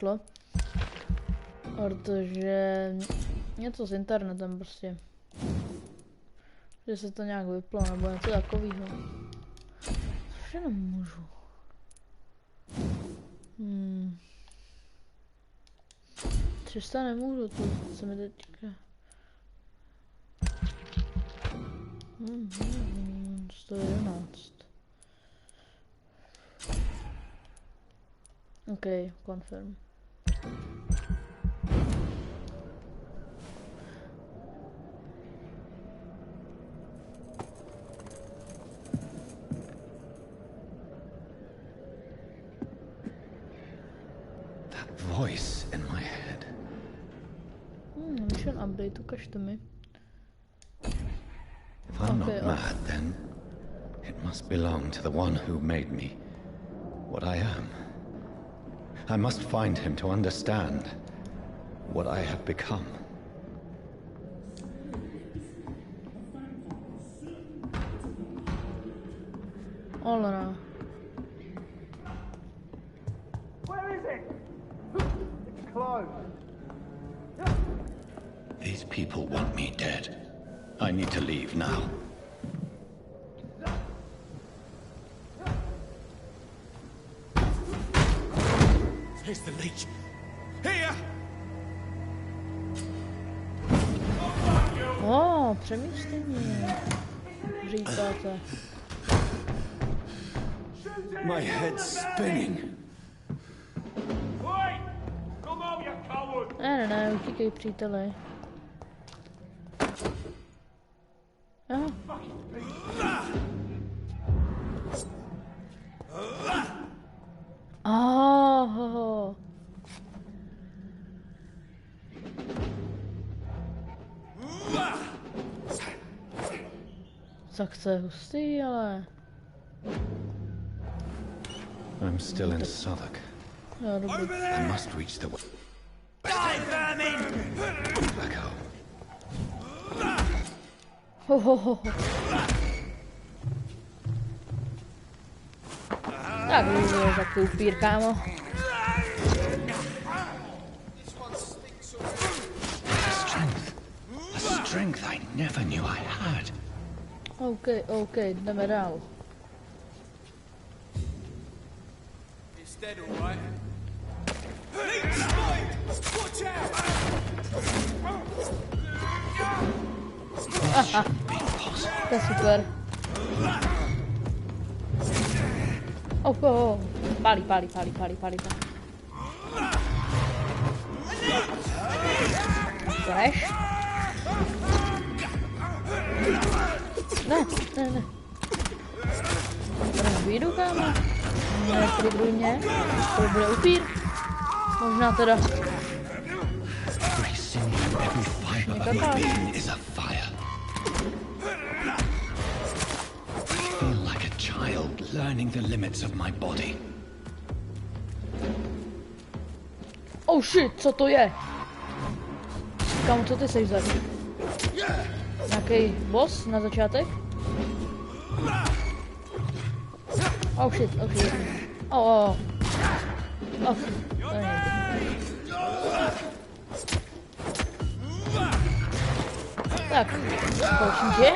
šlo. Protože něco s internetem prostě. Že se to nějak vyplo nebo něco takového. Což jenom můžu. 300 nemůžu, to se mi teďka. 111. OK, confirm. That voice in my head. Mission update, ukažte mi. If I'm not mad, then it must belong to the one who made me what I am. I must find him to understand what I have become. Oh no. Where is it? It's closed. These people want me dead. I need to leave now. Here's the leech. Here! Přemístění. Říkáte. My head's spinning. Ne, utíkej, příteli. Aha. Oh. Tak to je hustý, ale... I'm still in Southwark. Jo, dobrý. I must reach the... Die, vermin! Back home. Tak, je takový upír, kámo. A strength I never knew I had. OK, jdeme dál. It's dead, all right. Leech spotted! Watch out! Aha, to je super. Pálí. Koneš? Ne. To nevyjdu, kámo. Nepřibruj mě. To bude upír. Možná teda. Learning the limits of my body. Oh shit, co to je? Kámo, co ty seš zač? Nějaký boss na začátek? Oh shit. Oh. Tak, poučím tě.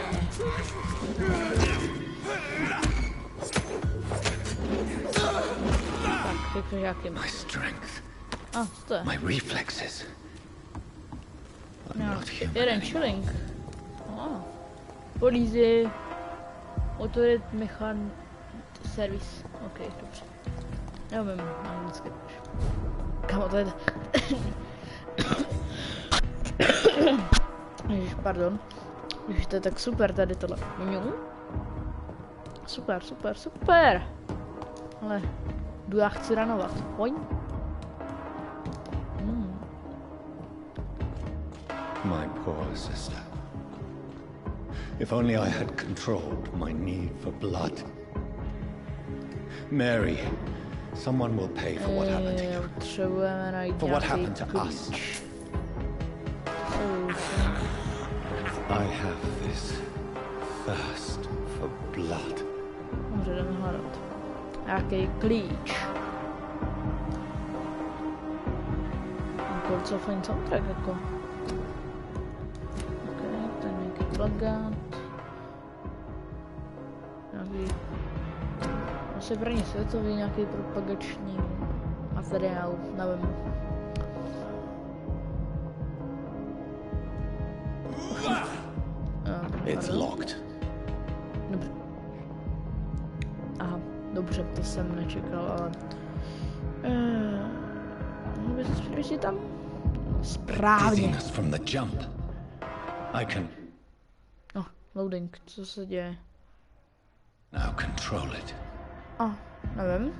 My strength. To je. My reflexes. I'm not human. Jeden shilling. Polízy. Autorit mechan... Servis. OK, dobře. Neumím anglicky. Kamo, to je... Ježiš, pardon. Ježiš, to je tak super tady tohle. Super. Ale... já chci ranovat. Pojď. My poor sister. If only I had controlled my need for blood. Mary, someone will pay for what happened to you. For what happened to us. I have this thirst for blood. Můžeme hledat. Jaký klíč. docela fajn soundtrack jako. Ok, to je nějaký plagát. Nějaký... Asi první světový nějaký propagační materiál, nevím. It's locked. Dobře. Aha, dobře, to jsem nečekal, ale... Mohl bys přijít tam? Správně. Dizziness from the jump. I can Oh, loading, co se děje? now control it. Nevím,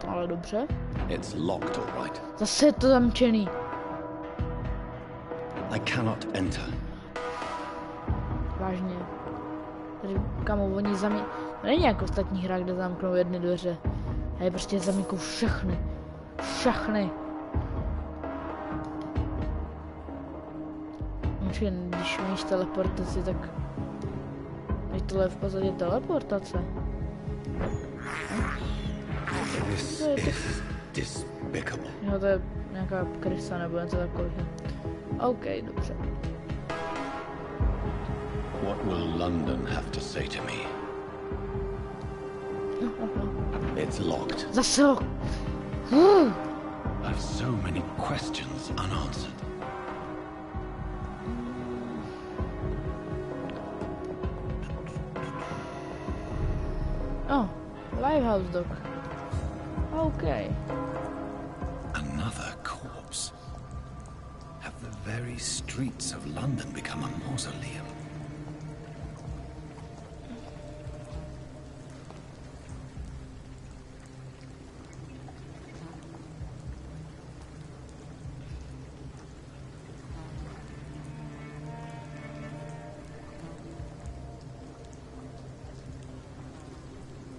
ale dobře. It's locked, all right. Zase je to zamčený. I cannot enter. Vážně. Tady, kamo, oni není jako ostatní hra, kde zamknou jedny dveře. A je prostě zamknou všechny. Všechny. Určitě, když máš teleportaci, tak... tohle je v podstatě teleportace. This is despicable. Jo, to je nějaká krysa nebo něco takového. OK, dobře. What will London have to say to me? It's locked. Zase I have so many questions unanswered. Oh, Livehouse Dog. OK. Another corpse. Have the very streets of London become a mausoleum?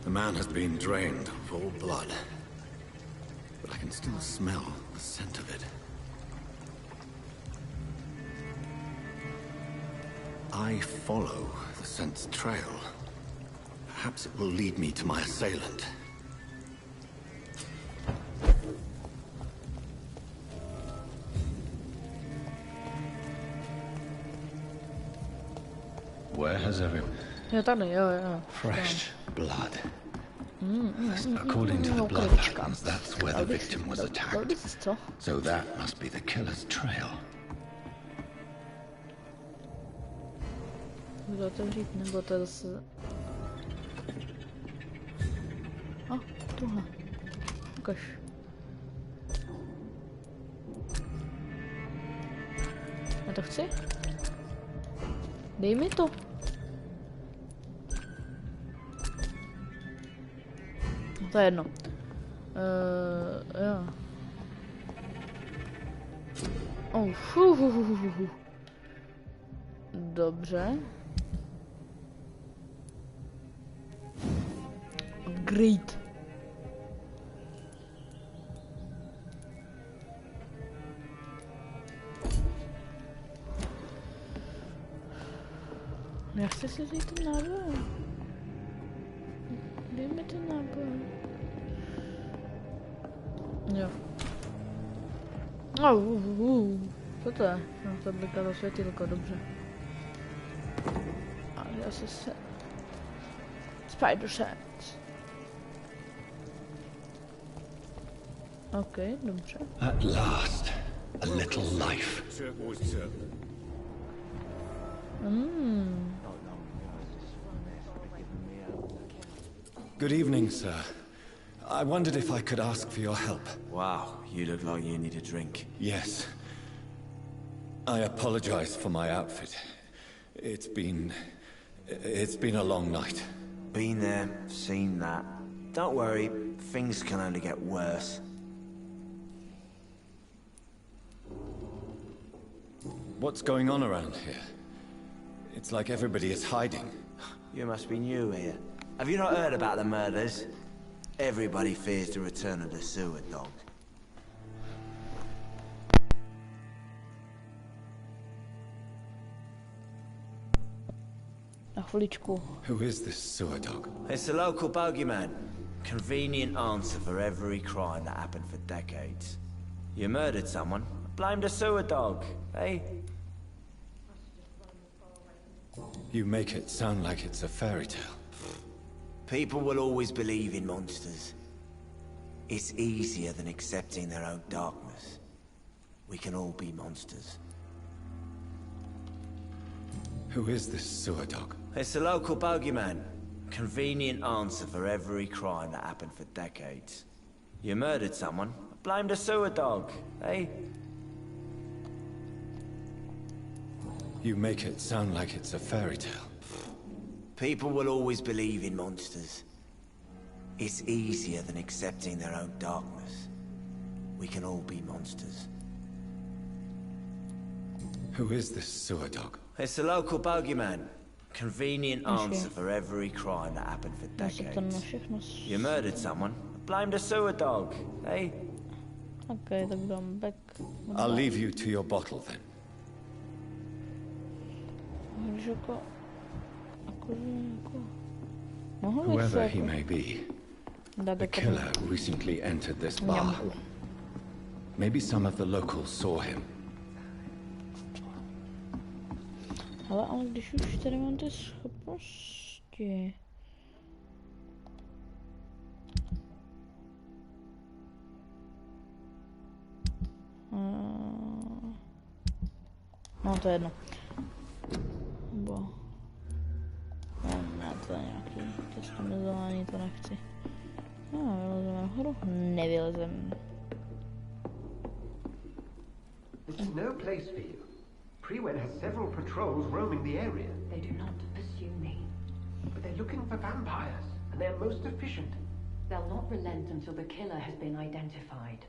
The man has been drained of all blood, but I can still smell the scent of it. I follow the scent's trail. Perhaps it will lead me to my assailant. Where has everyone... Jo, tady, jo. Fresh blood. According to the blood patterns, that's where the victim was attacked. So that must be the killer's trail. Budu otevřít, nebo to je zase... Tohle. Ukaž. Já to chci? Dej mi to. To je jedno. Jo. Dobře. Great. Já chci si vzít ten náboj. Dej mi ten náboj. Jo. Co to je? No, to bliká to světýlko, dobře. A asi se... Spider sense. OK, dobře. At last, a little life. Good evening, sir. I wondered if I could ask for your help. Wow, you look like you need a drink. Yes. I apologize for my outfit. It's been a long night. Been there, seen that. Don't worry, things can only get worse. What's going on around here? It's like everybody is hiding. You must be new here. Have you not heard about the murders? Everybody fears the return of the sewer dog. Na chviličku. Who is this sewer dog? It's a local bogeyman. Convenient answer for every crime that happened for decades. You murdered someone, blamed a sewer dog, eh? You make it sound like it's a fairy tale. People will always believe in monsters. It's easier than accepting their own darkness. We can all be monsters. Who is this sewer dog? It's a local bogeyman. Convenient answer for every crime that happened for decades. You murdered someone, blamed a sewer dog, eh? You make it sound like it's a fairy tale. People will always believe in monsters. It's easier than accepting their own darkness. We can all be monsters. Who is this sewer dog? It's a local bogeyman. Convenient answer for every crime that happened for decades. You murdered someone, blamed a sewer dog, eh? Okay, tak dám back. I'll leave you to your bottle then. Když jako mohl bych Whoever se he may be, dát the jako killer recently entered this bar. mňamku. Maybe some of the locals saw him. Hele, ale když už tady mám ty schopnosti. No, to je jedno. Bo... Ne, to je nějaký customizování, to nechci. No, vylezeme nahoru? Nevylezem. This is no place for you. Prewen has several patrols roaming the area. They do not pursue me. But they're looking for vampires, and they're most efficient. They'll not relent until the killer has been identified.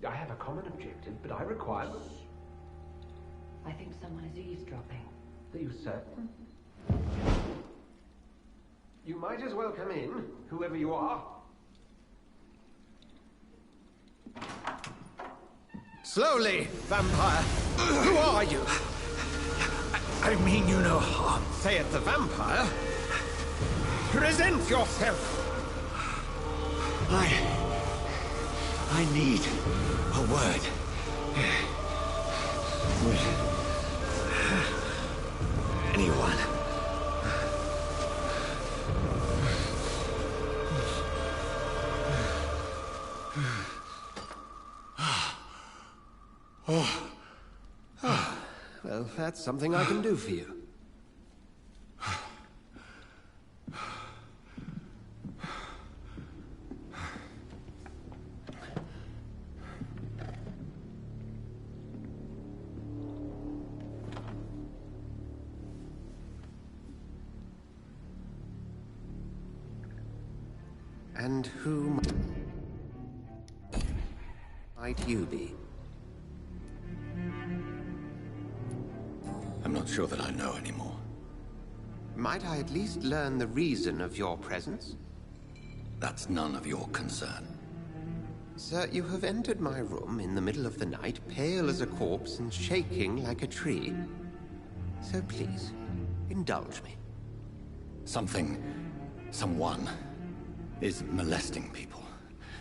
I have a common objective, but I require... I think someone is eavesdropping. Are you certain? You might as well come in, whoever you are. Slowly, vampire. Who are you? I mean you no harm. Say it, the vampire. Present yourself. I need a word. With anyone. Well, that's something I can do for you. And who might you be? I'm not sure that I know anymore. Might I at least learn the reason of your presence? That's none of your concern. Sir, you have entered my room in the middle of the night, pale as a corpse and shaking like a tree. So please, indulge me. Someone is molesting people.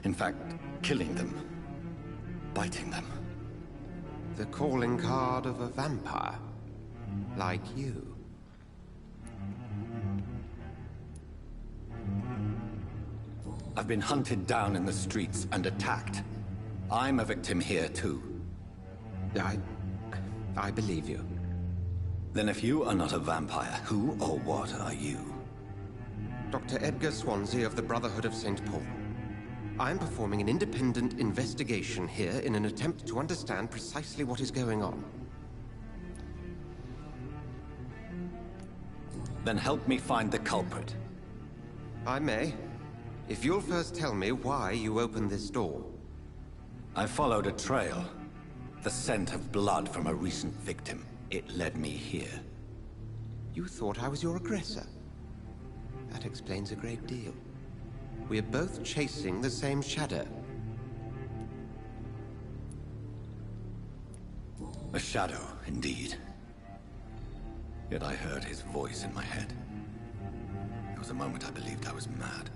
In fact, killing them. Biting them. The calling card of a vampire. Like you. I've been hunted down in the streets and attacked. I'm a victim here too. I believe you. Then if you are not a vampire, who or what are you? Dr. Edgar Swansea of the Brotherhood of St. Paul. I'm performing an independent investigation here in an attempt to understand precisely what is going on. Then help me find the culprit. I may. If you'll first tell me why you opened this door. I followed a trail. The scent of blood from a recent victim. It led me here. You thought I was your aggressor. That explains a great deal. We're both chasing the same shadow. A shadow, indeed. Yet I heard his voice in my head. There was a moment I believed I was mad.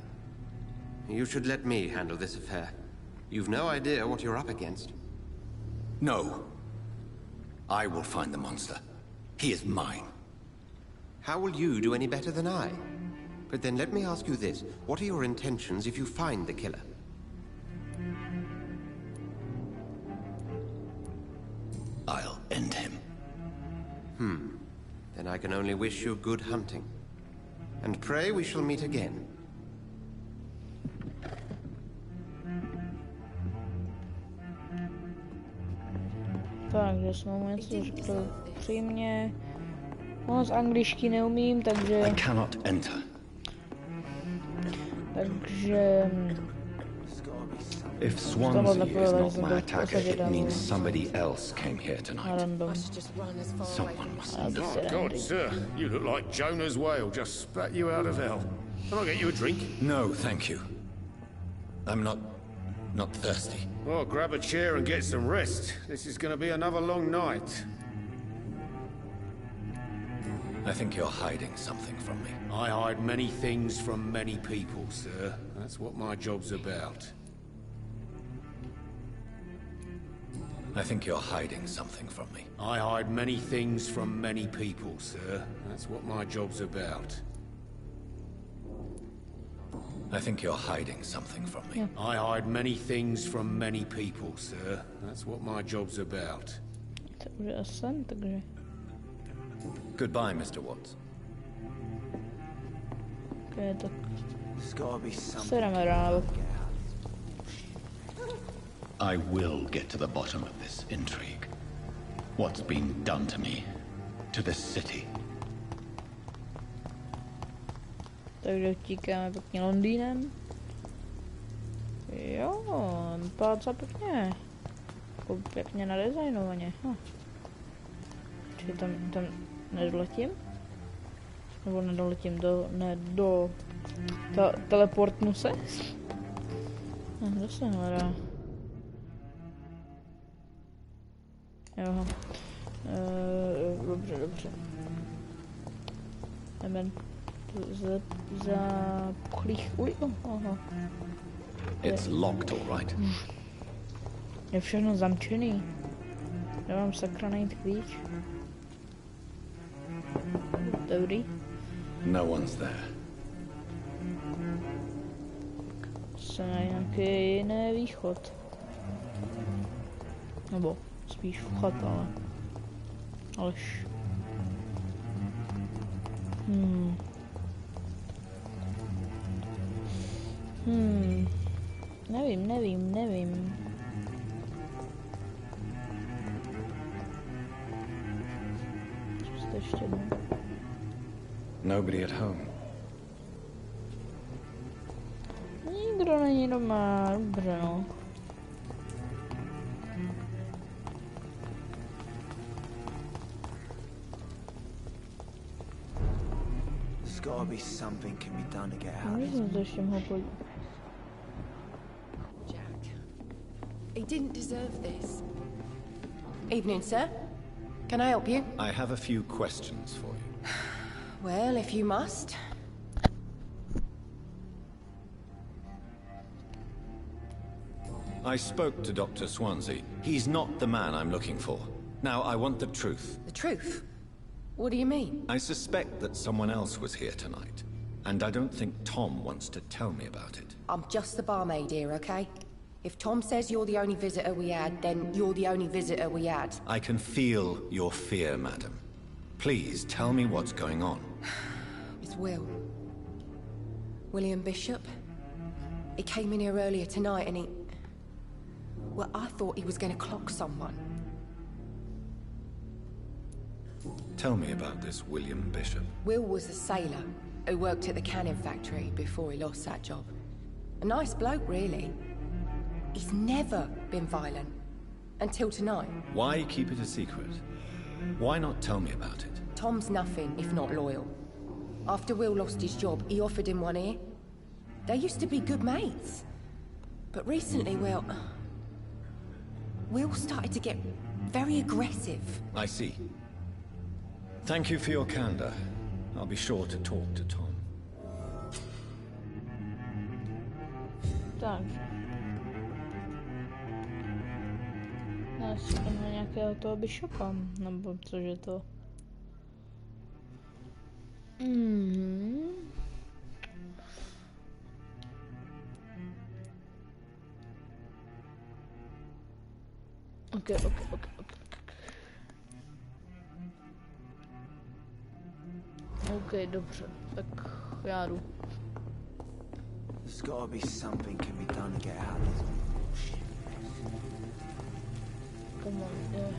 You should let me handle this affair. You've no idea what you're up against. No, I will find the monster. He is mine. How will you do any better than I? But then let me ask you this. What are your intentions if you find the killer? I'll end him. Then I can only wish you good hunting. And pray we shall meet again. Takže jsme mu něco řekli upřímně. Moc angličtiny neumím, takže... I cannot enter. Takže... If Swansea is not my attacker, it means somebody else came here tonight. Random. Someone must I'll know. just God, sir, you look like Jonah's whale just spat you out of hell. Can I get you a drink? No, thank you. I'm not thirsty. Well, grab a chair and get some rest. This is going to be another long night. I think you're hiding something from me. I hide many things from many people, sir. That's what my job's about. I think you're hiding something from me. I hide many things from many people, sir. That's what my job's about. I think you're hiding something from me. I hide many things from many people, sir. That's what my job's about. Takže jsem, takže... Goodbye, Mr. Watts. Okay, tak There's gotta be something. se jdeme ráno. I will get to the bottom of this intrigue. What's been done to me, to this city. Takže utíkáme pěkně Londýnem. Jo, vypadá docela pěkně. Jako pěkně nadizajnovaně. Čili tam nedoletím? Nebo nedoletím teleportnu se? Kdo se hledá? Jo. Dobře. Jdeme za puchlých aha. It's locked, all right. Je všechno zamčený. Nemám sakra najít klíč. Dobrý. No one's there. Se na nějaký jiný východ. Nebo spíš vchod, ale... Alež... Nevím. Co jste ještě jednou? Nobody at home. Nikdo není doma, dobře no. There's gotta be something can be done to get out. Můžu to ještě mohl podívat. Jack. He didn't deserve this. Evening, sir. Can I help you? I have a few questions for you. Well, if you must. I spoke to Dr. Swansea. He's not the man I'm looking for. Now, I want the truth. The truth? What do you mean? I suspect that someone else was here tonight, and I don't think Tom wants to tell me about it. I'm just the barmaid here, okay? If Tom says you're the only visitor we had, then you're the only visitor we had. I can feel your fear, madam. Please tell me what's going on. It's Will. William Bishop. He came in here earlier tonight and he... Well, I thought he was going to clock someone. Tell me about this William Bishop. Will was a sailor who worked at the cannon factory before he lost that job. A nice bloke, really. He's never been violent. Until tonight. Why keep it a secret? Why not tell me about it? Tom's nothing if not loyal. After Will lost his job, he offered him one here. They used to be good mates. But recently, well... Will started to get very aggressive. I see. Thank you for your candor. I'll be sure to talk to Tom. Takže. na nějakého toho bishopa, nebo cože to? Ok. Ok, dobře, tak já jdu. There's gotta be something can be done to get out of this bullshit. Come on,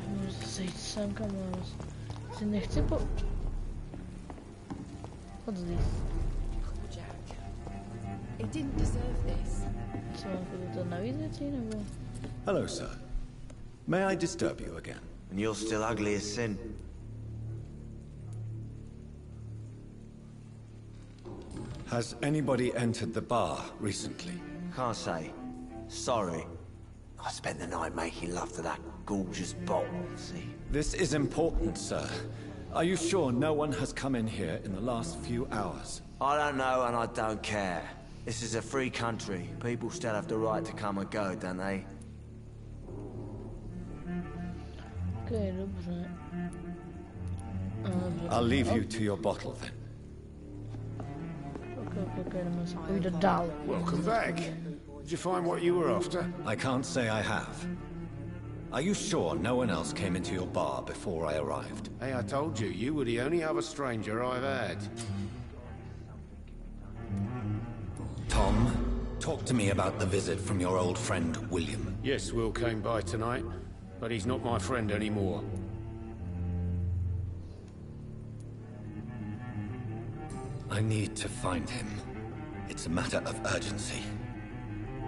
můžu zase jít sem, kam si nechci What's this? Poor Jack. He didn't deserve this. Co mám to navíc věcí, nebo? Hello, sir. May I disturb you again? And you're still ugly as sin. Has anybody entered the bar recently? Can't say. Sorry. I spent the night making love to that gorgeous bottle, see? This is important, sir. Are you sure no one has come in here in the last few hours? I don't know and I don't care. This is a free country. People still have the right to come and go, don't they? Okay, dobře. I'll leave you to your bottle then. Okay, jdeme se půjde dál. Welcome back. Did you find what you were after? I can't say I have. Are you sure no one else came into your bar before I arrived? Hey, I told you, you were the only other stranger I've had. Tom, talk to me about the visit from your old friend, William. Yes, Will came by tonight, but he's not my friend anymore. I need to find him. It's a matter of urgency.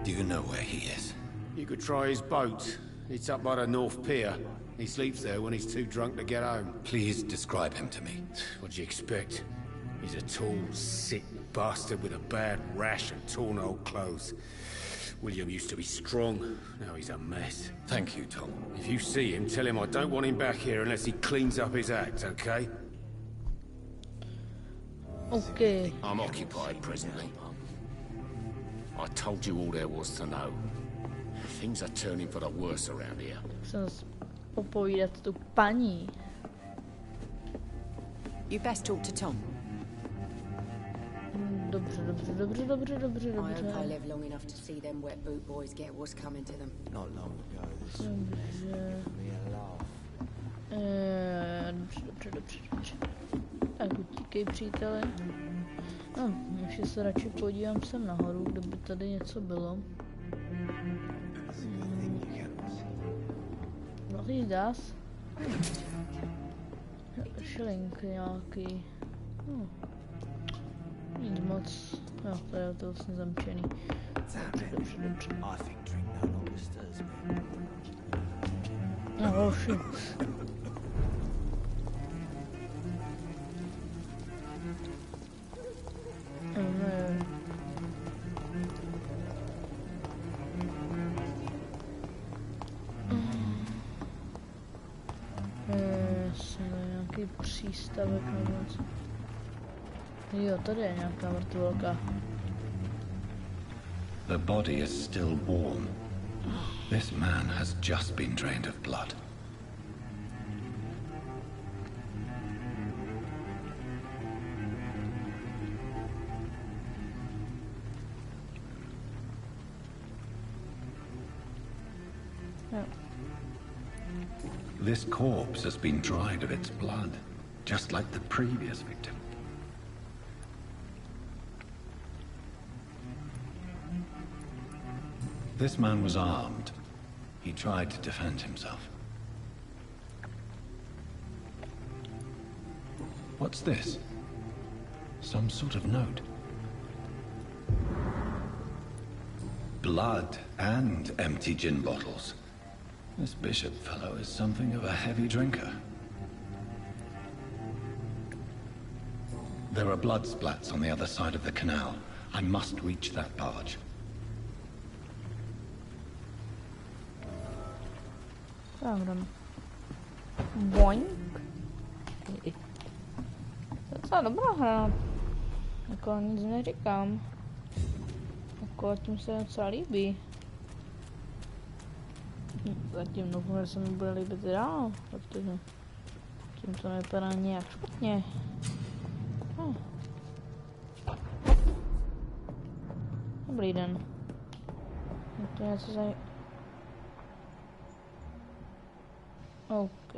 Do you know where he is? You could try his boat. It's up by the North Pier. He sleeps there when he's too drunk to get home. Please describe him to me. What do you expect? He's a tall, sick bastard with a bad rash and torn old clothes. William used to be strong. Now he's a mess. Thank you, Tom. If you see him, tell him I don't want him back here unless he cleans up his act, okay? Okay. I'm occupied presently. I told you all there was to know. Things are turning for the worse around here. Musím popovídat tu paní. You best talk to Tom. Dobře. I hope I live long enough to see them wet boot boys get what's coming to them. Not long ago, this Dobře. be a laugh. Dobře. Tak utíkej, příteli. No, ještě se radši podívám sem nahoru, kde by tady něco bylo. What is that? Šelink nějaký. Nic moc. Jo, to je to vlastně zamčený. Dobře. I think drink no longer stirs me. No, hoši. Nějaký přístavek nebo něco. Jo, tady je nějaká mrtvolka. The body is still warm. This man has just been drained of blood. No. This corpse has been dried of its blood, just like the previous victim. This man was armed. He tried to defend himself. What's this? Some sort of note. Blood and empty gin bottles. This bishop fellow is something of a heavy drinker. There are blood splats on the other side of the canal. I must reach that barge. Tam. Boing. Docela dobrá hra. Jako nic neříkám. Jako tím se docela líbí. Zatím doufám, že se mi bude líbit dál, protože tím to nevypadá nějak špatně. Dobrý den. Je to něco za... OK.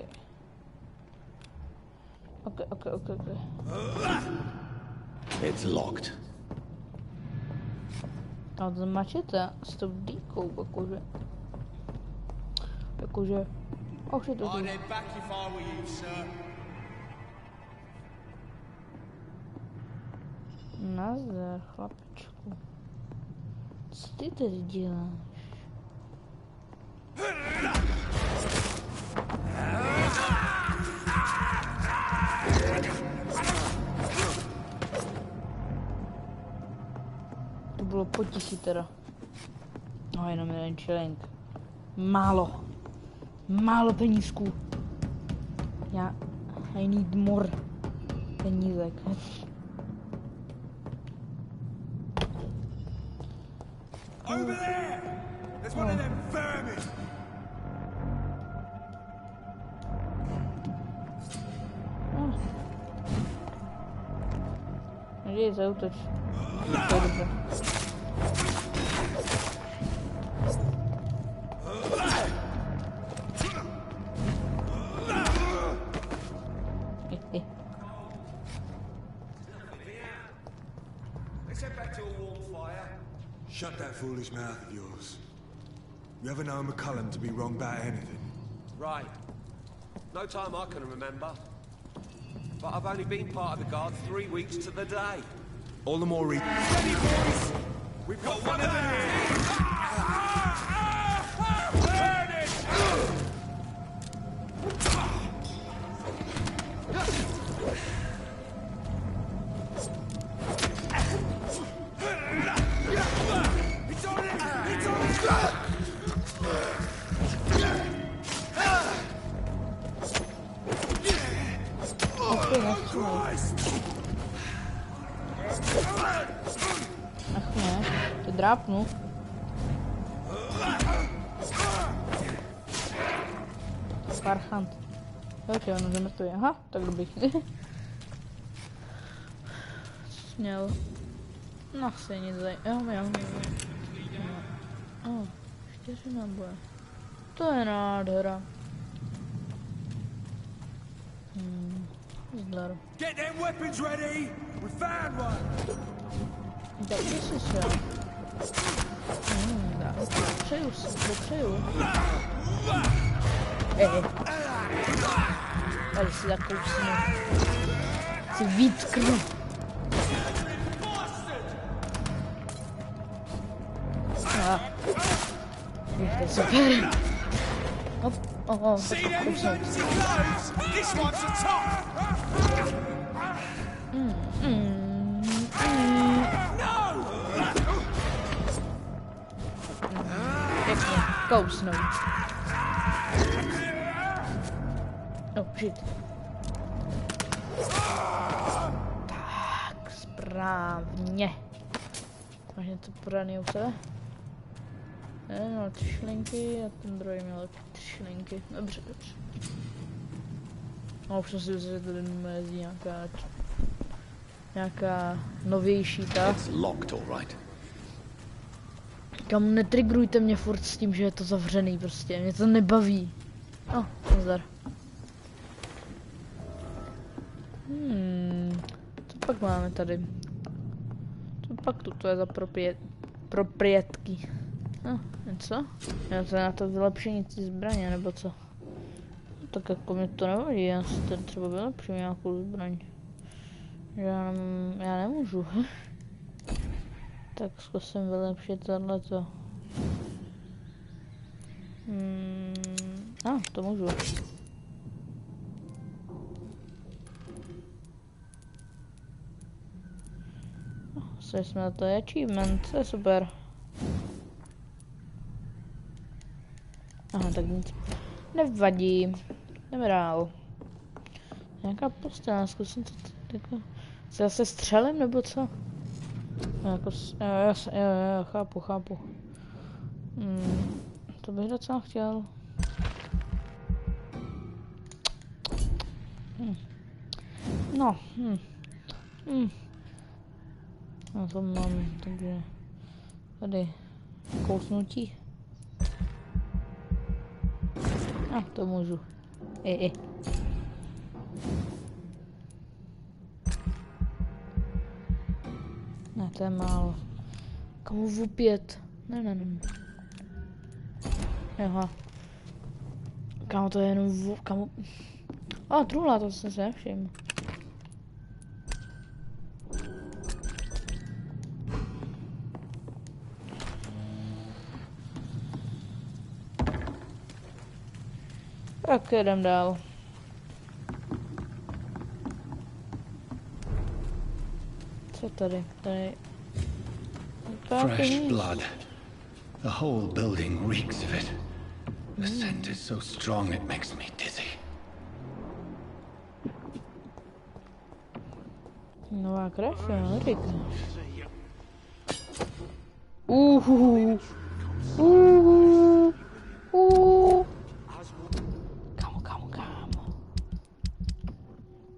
It's locked. A to mačete s tou dýkou, jakože... Už je to tu. Nazdar, chlapečku. Co ty tady děláš? To bylo potiší teda. No jenom jeden čelenk. Málo penízků. I need more penízek. Over there! There's one of them vermin! Надеюсь, зауtoč. To je dobře. Shut that foolish mouth of yours. You ever known McCullum to be wrong about anything? Right. No time I can remember. But I've only been part of the guard 3 weeks to the day. All the more reason. Ready, boys! We've got one of them here! Burn it! It's on him! It's on him! Ach ne, to drápnu. Parchant. Jo, on už je mrtvý. Aha, tak dobrý. Směl. No, se nic jo. Čtyři naboje. To je nádhera. Zdar. Get them weapons ready! We found one! Tak jsi šel. Dopřeju. Tady si zakousnu. Chci víc krve. To je super. Hop, Pěkně, kousnout. Oh, shit. Tak, správně. Máš něco podaný u sebe? Jeden měl 3 šlinky a ten druhý měl 3 šlinky. Dobře. No, už jsem si myslel, že tady mezi nějaká novější ta. Kam netrigrujte mě furt s tím, že je to zavřený prostě, mě to nebaví. No, nazdar. Co pak máme tady? Co pak to je za proprietky? No, něco? Já to je na to vylepšení ty zbraně, nebo co? No, tak jako mě to nevadí, já si tady třeba vylepším nějakou zbraň. Já nemůžu. Tak zkusím vylepšit tohleto. To můžu. Jsme na to je achievement, to je super. Aha, tak nic nevadí. Jdeme dál. Nějaká postel, zkusím to jako... Se zase střelím, nebo co? Jako, jo, chápu. To bych docela chtěl. No, no to mám, takže tady kousnutí. To můžu. Ne, to je málo. Kamu V5? Ne. Aha. Kamu to je jenom kamu... truhla, to jsem se nevšiml. Tak jdem dál. Co tady? Fresh blood. The whole building reeks of it. The scent is so strong it makes me dizzy. Nová krev, Rick. Kámo.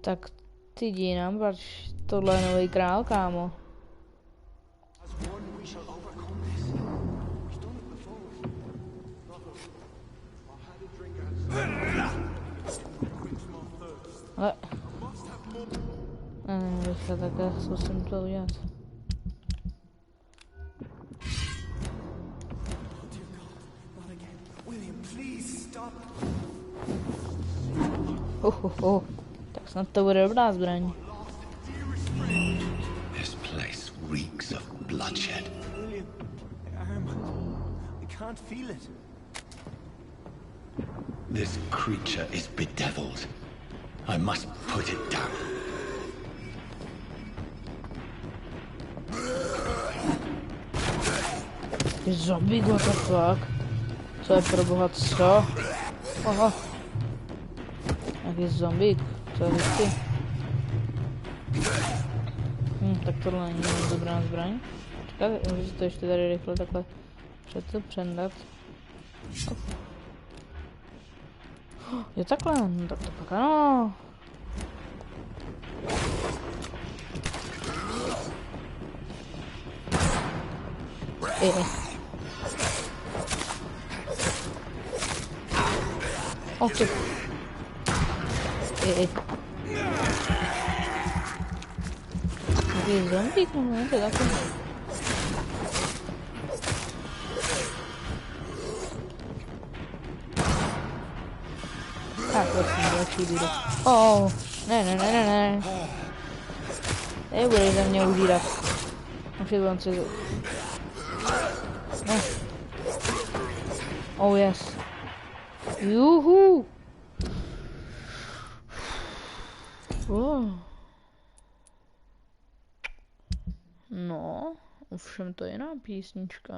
Tak ty jdi nám, pač tohle je nový král, kámo. Ale... Rychle takhle zkusím to udělat. Tak snad to bude dobrá zbraň. This place reeks of bloodshed. I can't feel it. This creature is bedeviled. I must put it down. Zombie, what the fuck? Co je pro boha, co? Aha. Jaký zombík, co je vždycky? Tak tohle není dobrá zbraň. Čekat, můžu si to ještě tady rychle takhle přendat. Je takhle, no tak to pak ano. Ty. Jaký zombík, no to je takové. Prosím, další díru. Ne. Nebudeš za mě udírat. Například si... Ne. Oh yes. Juhu. No, ovšem to je jiná písnička.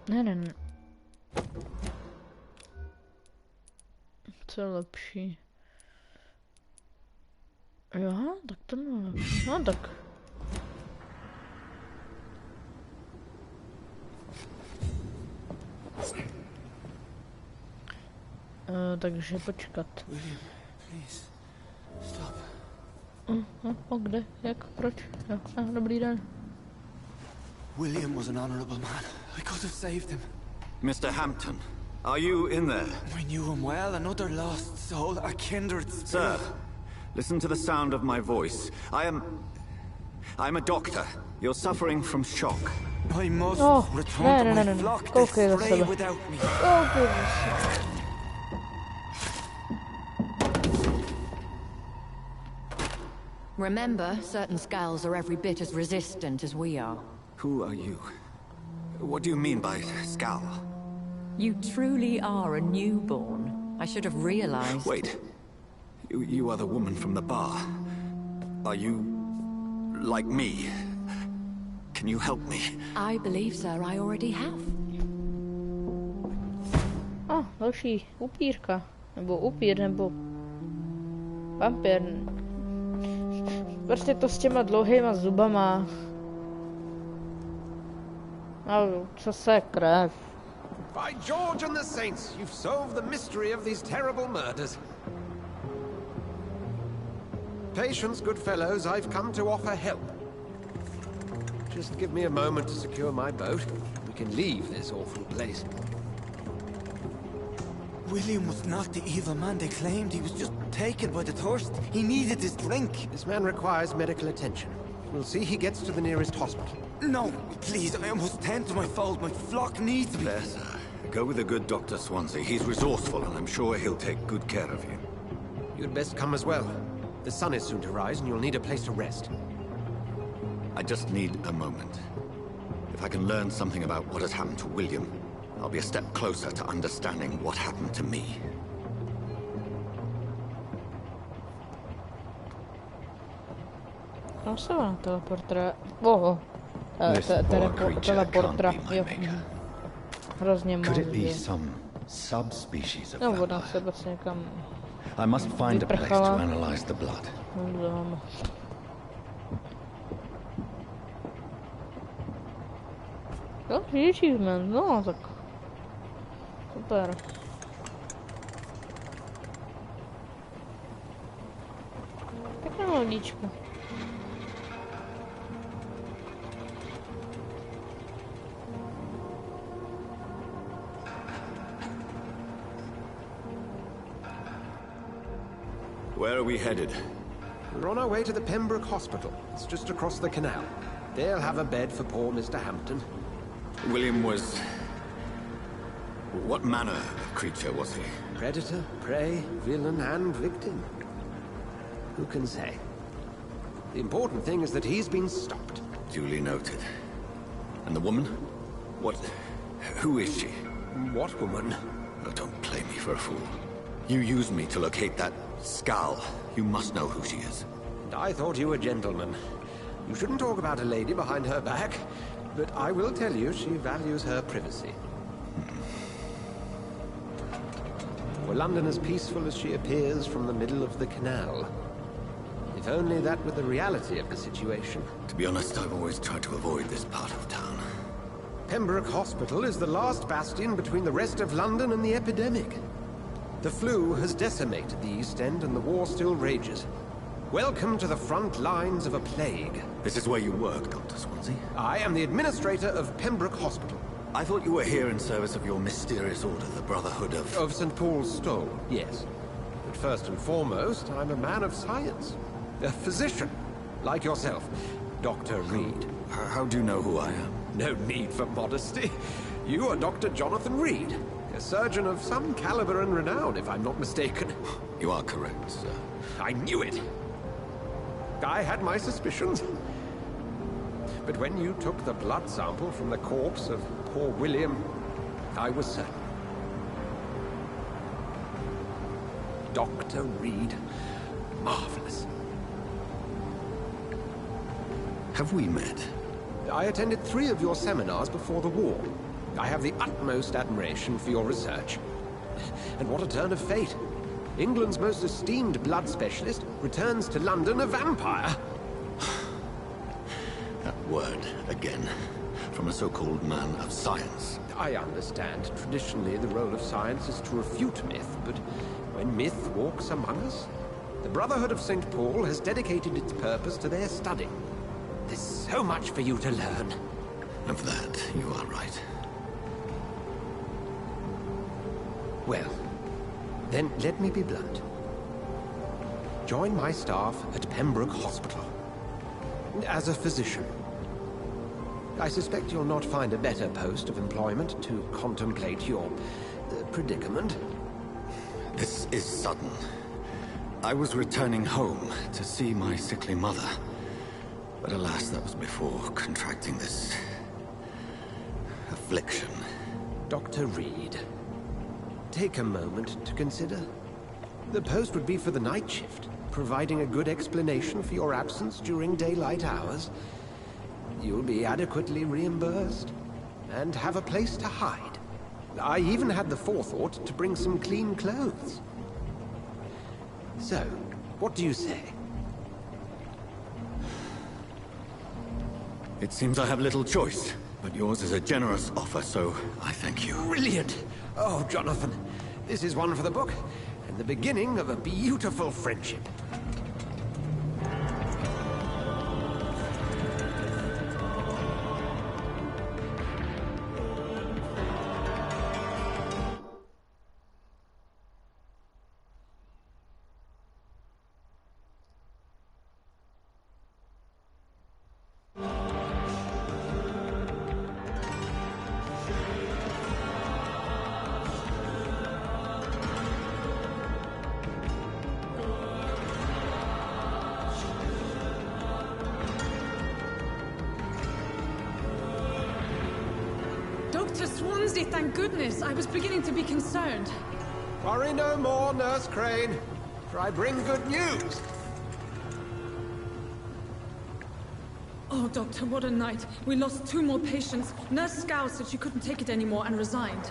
Ne. Co je lepší? Jo, tak to no, tak. Takže počkat. William, please, stop. Kde? Jak? Proč? Jo, dobrý den. William was an honorable man. I could have saved him. Mr. Hampton, are you in there? I knew him well, another lost soul, a kindred spirit. Sir, listen to the sound of my voice. I'm a doctor. You're suffering from shock. I must return to my flock. They stray without me. Remember, certain skulls are every bit as resistant as we are. Who are you? What do you mean by skull? You truly are a newborn. I should have realized. Wait. You are the woman from the bar. Are you... like me? Can you help me? I believe, sir, I already have. Další upírka. Nebo upír, nebo... vampyr. Prostě to s těma dlouhýma zubama. Co se krev. By George and the saints, you've solved the mystery of these terrible murders. Patience, good fellows, I've come to offer help. Just give me a moment to secure my boat. We can leave this awful place. William was not the evil man they claimed. He was just taken by the thirst. He needed his drink. This man requires medical attention. We'll see he gets to the nearest hospital. No, please, I must tend to my fold. My flock needs me. There, sir. Go with the good Dr. Swansea. He's resourceful, and I'm sure he'll take good care of you. You'd best come as well. The sun is soon to rise, and you'll need a place to rest. I just need a moment. If I can learn something about what has happened to William, I'll be a step closer to understanding what happened to me. Kam se vám teleportuje? Oho. Teleportra, jo. Hrozně moc. Could it be some subspecies of No, ona vampire? se vlastně někam I must find a place to analyze the blood. Jo, achievement, no tak. Super. Pěkná lodička. Where are we headed? We're on our way to the Pembroke Hospital. It's just across the canal. They'll have a bed for poor Mr. Hampton. William was... What manner of creature was he? Predator, prey, villain, and victim. Who can say? The important thing is that he's been stopped. Duly noted. And the woman? What... Who is she? What woman? Oh, don't play me for a fool. You used me to locate that skull. You must know who she is. And I thought you a gentleman. You shouldn't talk about a lady behind her back, but I will tell you she values her privacy. Were London as peaceful as she appears from the middle of the canal? If only that were the reality of the situation. To be honest, I've always tried to avoid this part of town. Pembroke Hospital is the last bastion between the rest of London and the epidemic. The flu has decimated the East End and the war still rages. Welcome to the front lines of a plague. This is where you work, Dr. Swansea? I am the administrator of Pembroke Hospital. I thought you were here in service of your mysterious order, the Brotherhood of... Of St. Paul's Stole, yes. But first and foremost, I'm a man of science. A physician, like yourself, Dr. Reed. How do you know who I am? No need for modesty. You are Dr. Jonathan Reed, a surgeon of some caliber and renown, if I'm not mistaken. You are correct, sir. I knew it! I had my suspicions. But when you took the blood sample from the corpse of poor William, I was certain. Dr. Reed. Marvelous. Have we met? I attended 3 of your seminars before the war. I have the utmost admiration for your research. And what a turn of fate. England's most esteemed blood specialist returns to London a vampire. That word, again, from a so-called man of science. I understand. Traditionally, the role of science is to refute myth, but when myth walks among us, the Brotherhood of St. Paul has dedicated its purpose to their study. There's so much for you to learn. Of that, you are right. Well, then let me be blunt. Join my staff at Pembroke Hospital. As a physician. I suspect you'll not find a better post of employment to contemplate your predicament. This is sudden. I was returning home to see my sickly mother. But alas, that was before contracting this... affliction. Dr. Reed, take a moment to consider. The post would be for the night shift, providing a good explanation for your absence during daylight hours. You'll be adequately reimbursed, and have a place to hide. I even had the forethought to bring some clean clothes. So, what do you say? It seems I have little choice. But yours is a generous offer, so I thank you. Brilliant! Oh, Jonathan, this is one for the book, and the beginning of a beautiful friendship. Dr. Swansea, thank goodness. I was beginning to be concerned. Worry no more, Nurse Crane, for I bring good news. Oh, Doctor, what a night. We lost 2 more patients. Nurse Scow said she couldn't take it anymore and resigned.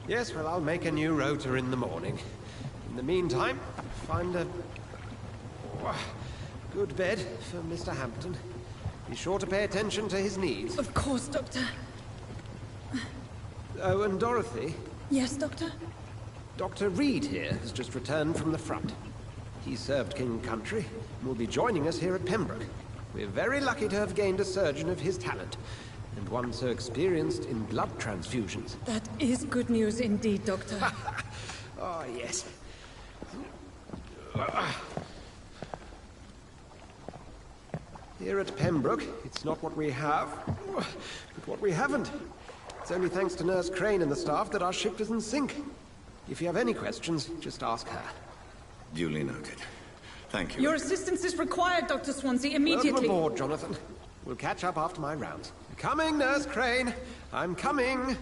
Yes, well, I'll make a new rota in the morning. In the meantime, find a good bed for Mr. Hampton. Be sure to pay attention to his needs. Of course, Doctor. Oh, and Dorothy? Yes, Doctor? Dr. Reed here has just returned from the front. He served King and Country and will be joining us here at Pembroke. We're very lucky to have gained a surgeon of his talent, and one so experienced in blood transfusions. That is good news indeed, Doctor. Oh, yes. Here at Pembroke, it's not what we have, but what we haven't. It's only thanks to Nurse Crane and the staff that our ship doesn't sink. If you have any questions, just ask her. Duly noted. Thank you. Your assistance is required, Dr. Swansea, immediately. Welcome aboard, Jonathan. We'll catch up after my rounds. Coming, Nurse Crane. I'm coming.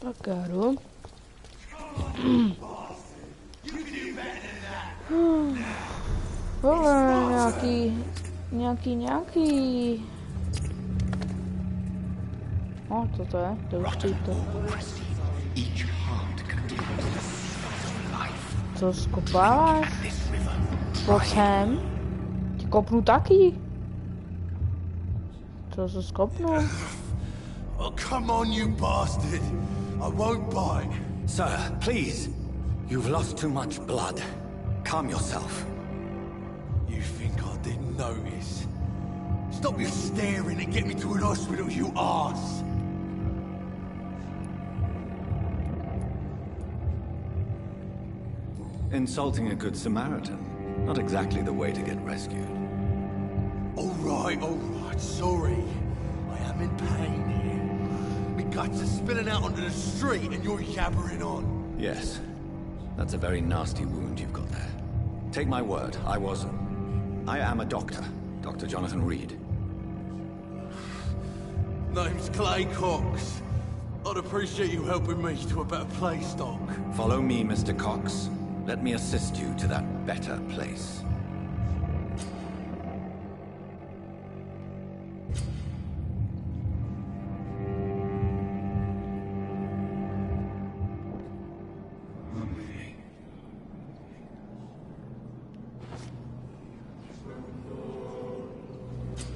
Pagaru. Nějaký. O, co to je? To už to. Co skopáváš? Pojď sem. Ti kopnu taky. Co se skopnu? Oh, come on, you bastard! I won't bite. Sir, please. You've lost too much blood. Calm yourself. You think I didn't notice? Stop your staring and get me to an hospital, you arse! Insulting a good Samaritan. Not exactly the way to get rescued. All right, sorry. I am in pain here. My guts are spilling out onto the street and you're yabbering on. Yes. That's a very nasty wound you've got there. Take my word, I am a doctor. Dr. Jonathan Reed. Name's Clay Cox. I'd appreciate you helping me to a better place, Doc. Follow me, Mr. Cox. Let me assist you to that better place.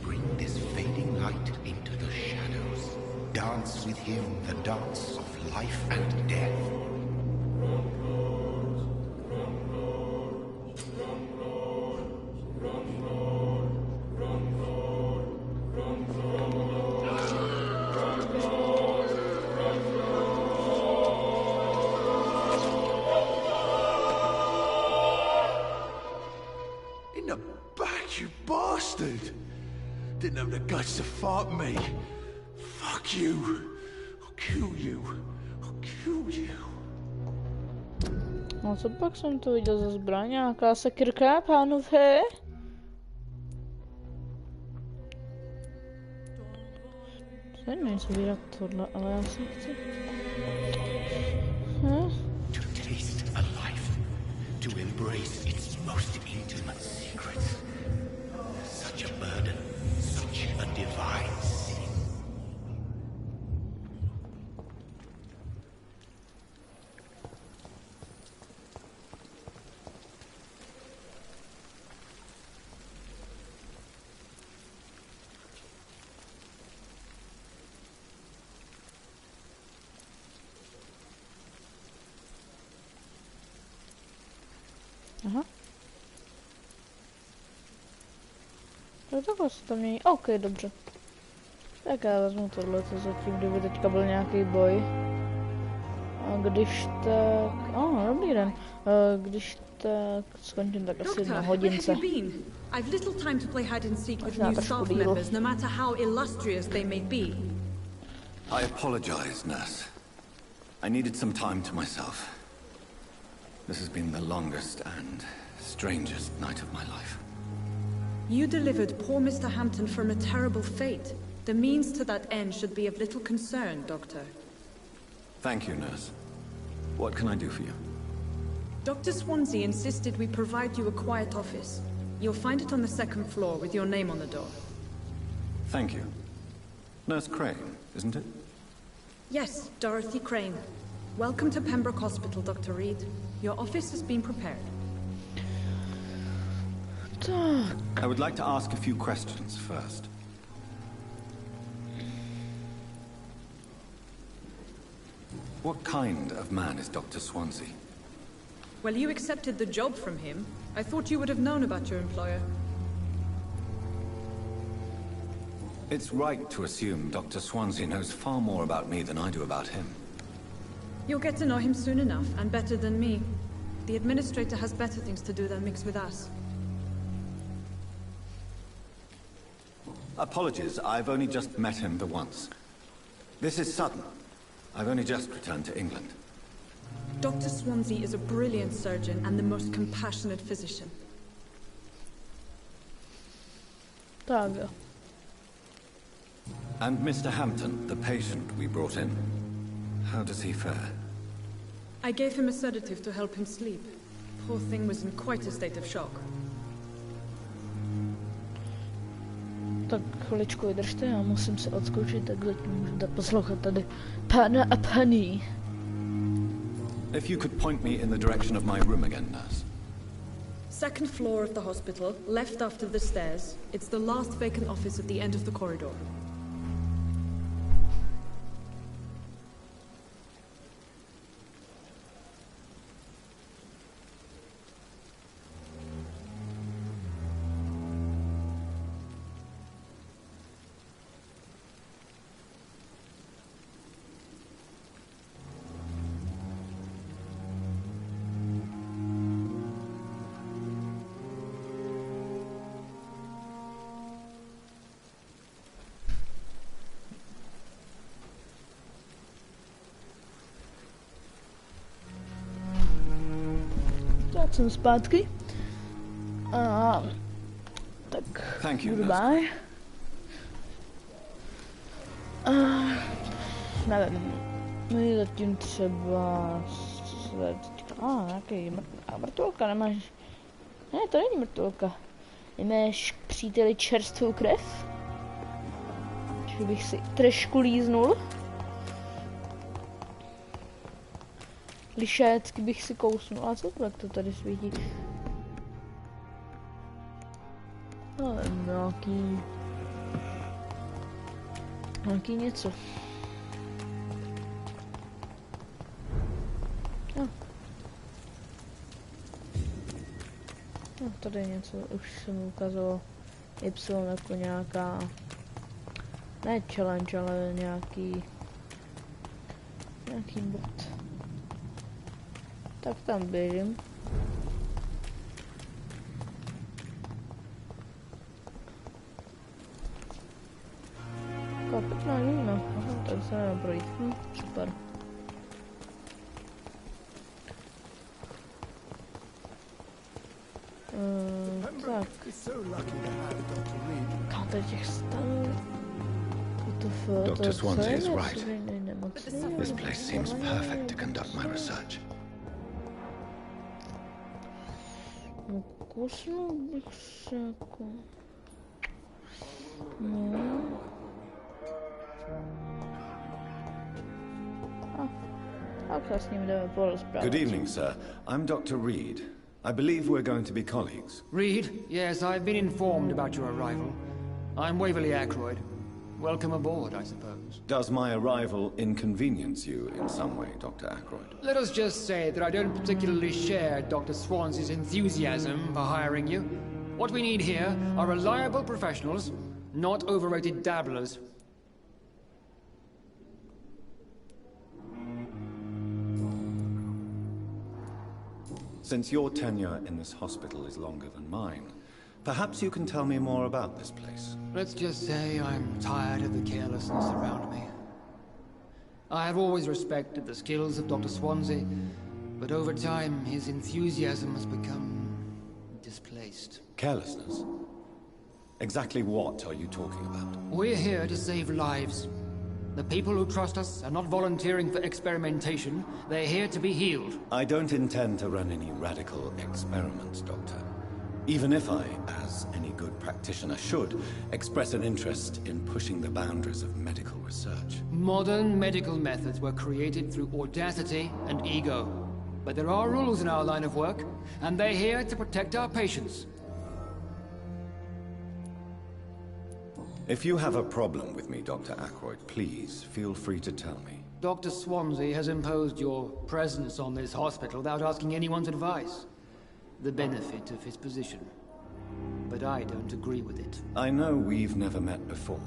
Bring this fading light into the shadows. Dance with him the dance of life and death. In the back, you bastard! Didn't have the guts to fuck me. Fuck you. I'll kill you. I'll kill you. No co pak jsem to viděl za zbraň? Nějaká sekirka, pánové? Nevím, co vydat tohle, ale já si chci... To taste a life, to embrace its most intimate secrets. Such a burden, such a divine sin. Tak takhle se to mění. OK, dobře. Tak já vezmu tohleto zatím, kdyby teďka byl nějaký boj. A když tak... dobrý den. Když tak skončím tak asi na hodince. I've little time to play hide and seek with new staff members, no matter how illustrious they may be. I apologize, nurse. I needed some time to myself. This has been the longest and strangest night of my life. You delivered poor Mr. Hampton from a terrible fate. The means to that end should be of little concern, Doctor. Thank you, nurse. What can I do for you? Dr. Swansea insisted we provide you a quiet office. You'll find it on the second floor with your name on the door. Thank you. Nurse Crane, isn't it? Yes, Dorothy Crane. Welcome to Pembroke Hospital, Dr. Reed. Your office has been prepared. I would like to ask a few questions first. What kind of man is Dr. Swansea? Well, you accepted the job from him. I thought you would have known about your employer. It's right to assume Dr. Swansea knows far more about me than I do about him. You'll get to know him soon enough, and better than me. The administrator has better things to do than mix with us. Apologies, I've only just met him the once. This is sudden. I've only just returned to England. Dr. Swansea is a brilliant surgeon and the most compassionate physician. Tak. And Mr. Hampton, the patient we brought in, how does he fare? I gave him a sedative to help him sleep. Poor thing was in quite a state of shock. Tak chviličku vydržte, já musím se odskočit, tak zatím můžete poslouchat tady pána a paní. If you could point me in the direction of my room again, nurse. Second floor of the hospital, left after the stairs. It's the last vacant office at the end of the corridor. Tak jsem zpátky. Tak Thank you, goodbye. Nevím. My zatím třeba nějaký mrtvolka nemáš. Ne, to není mrtvolka. Nemáš příteli čerstvou krev? Že bych si trošku líznul. Lišécky bych si kousnul. A co to, jak to tady svítí? Ale nějaký něco. No, tady něco, už se mi ukázalo Y jako nějaká, ne challenge, ale nějaký bod. Tak tam běžím. Kapitná lína, aha, tak se nedá projít, super. Tak. Kam tady těch stanů? Dr. Swansea is right. This place seems perfect to conduct my research. Kousnul bych se jako... No... Tak se s ním jdeme porozprávat. Good evening, sir. I'm Dr. Reed. I believe we're going to be colleagues. Reed? Yes, I've been informed about your arrival. I'm Waverly Ackroyd. Welcome aboard, I suppose. Does my arrival inconvenience you in some way, Dr. Ackroyd? Let us just say that I don't particularly share Dr. Swansea's enthusiasm for hiring you. What we need here are reliable professionals, not overrated dabblers. Since your tenure in this hospital is longer than mine, perhaps you can tell me more about this place. Let's just say I'm tired of the carelessness around me. I have always respected the skills of Dr. Swansea, but over time his enthusiasm has become displaced. Carelessness? Exactly what are you talking about? We're here to save lives. The people who trust us are not volunteering for experimentation. They're here to be healed. I don't intend to run any radical experiments, Doctor. Even if I, as any good practitioner should, express an interest in pushing the boundaries of medical research. Modern medical methods were created through audacity and ego. But there are rules in our line of work, and they're here to protect our patients. If you have a problem with me, Dr. Ackroyd, please feel free to tell me. Dr. Swansea has imposed your presence on this hospital without asking anyone's advice. The benefit of his position. But I don't agree with it. I know we've never met before,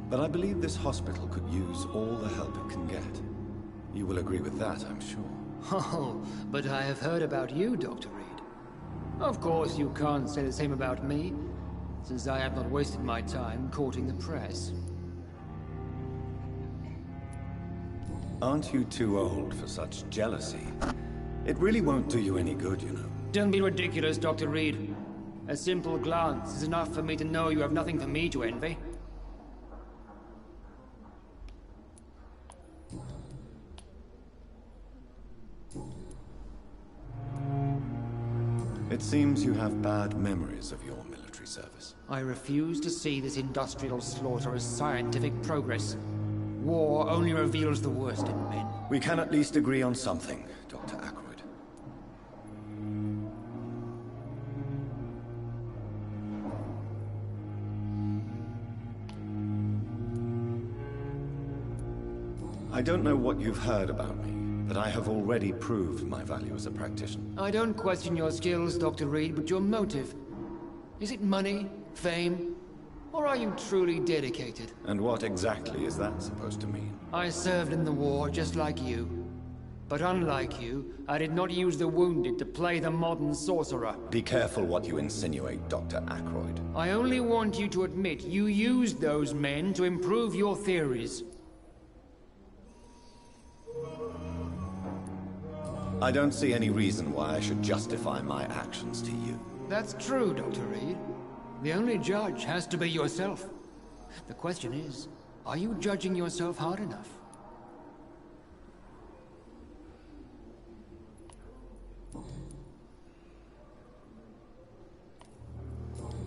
but I believe this hospital could use all the help it can get. You will agree with that, I'm sure. Oh, but I have heard about you, Dr. Reed. Of course you can't say the same about me, since I have not wasted my time courting the press. Aren't you too old for such jealousy? It really won't do you any good, you know. Don't be ridiculous, Dr. Reed. A simple glance is enough for me to know you have nothing for me to envy. It seems you have bad memories of your military service. I refuse to see this industrial slaughter as scientific progress. War only reveals the worst in men. We can at least agree on something, Dr. Ackroyd. I don't know what you've heard about me, but I have already proved my value as a practitioner. I don't question your skills, Dr. Reed, but your motive. Is it money, fame, or are you truly dedicated? And what exactly is that supposed to mean? I served in the war just like you. But unlike you, I did not use the wounded to play the modern sorcerer. Be careful what you insinuate, Dr. Ackroyd. I only want you to admit you used those men to improve your theories. I don't see any reason why I should justify my actions to you. That's true, Dr. Reed. The only judge has to be yourself. The question is, are you judging yourself hard enough?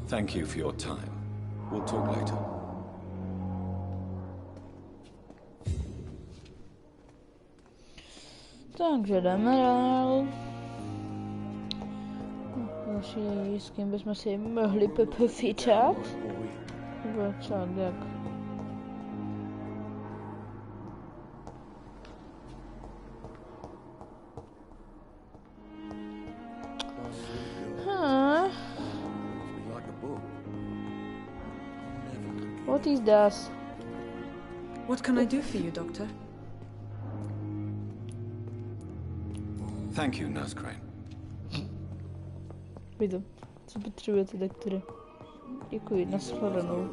Thank you for your time. We'll talk later. Takže jdeme dál. Další, s kým bychom si mohli povídat? Nebo co, jak? What is this? What can I do for you, Doctor? Thank you, Nurse Crane. Vidu, co potřebujete, doktore? Děkuji, nashledanou.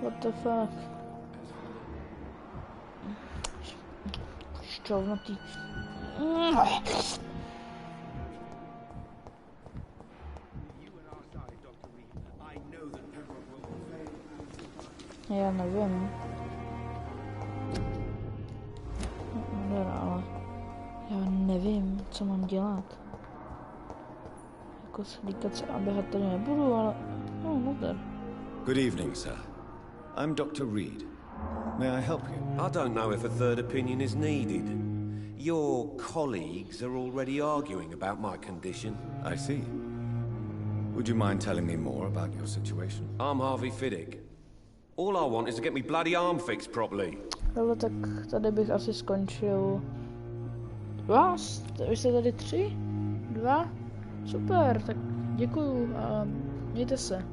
What the fuck? Šťovnatý. Já nevím. Ale já nevím, co mám dělat. Jako slíkat se a běhat tady nebudu, ale no there. Good evening, sir. I'm Dr. Reed. May I help you? I don't know if a third opinion is needed. Your colleagues are already arguing about my condition. I see. Would you mind telling me more about your situation? I'm Harvey Fiddick. All I want is to get me bloody arm fixed properly. Ale tak tady bych asi skončil. Vy jste tady 3? 2? Super, tak děkuju a mějte se.